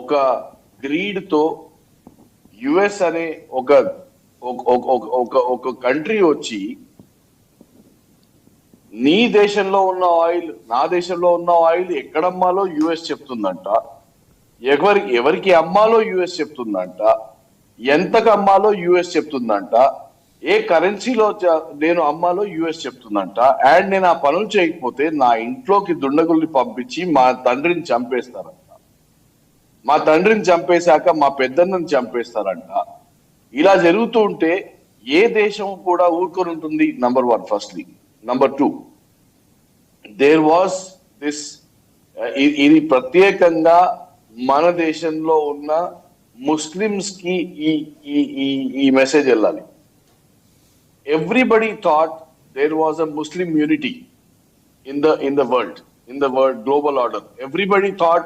ఒక గ్రీడ్ తో యుఎస్ అనే ఒక ఒక కంట్రీ వచ్చి నీ దేశంలో ఉన్న ఆయిల్ నా దేశంలో ఉన్న ఆయిల్ ఎక్కడమ్మాలో యుఎస్ చెప్తుందంట, ఎవరికి అమ్మాలో యుఎస్ చెప్తుందంట, ఎంతకు అమ్మాలో యుఎస్ చెప్తుందంట, ఏ కరెన్సీలో నేను అమ్మాలో యుఎస్ చెప్తుందంట. అండ్ నేను ఆ పనులు చేయకపోతే నా ఇంట్లోకి దుండగుల్ని పంపించి మా తండ్రిని చంపేస్తారంట, మా తండ్రిని చంపేశాక మా పెద్దన్నని చంపేస్తారంట. ఇలా జరుగుతూ ఉంటే ఏ దేశం కూడా ఊరుకొని ఉంటుంది? Number 1 firstly. Number 2, there was this, ఇది ప్రత్యేకంగా మన దేశంలో ఉన్న ముస్లిమ్స్ కి ఈ మెసేజ్ వెళ్ళాలి. Everybody thought there was a Muslim unity in the world global order. Everybody thought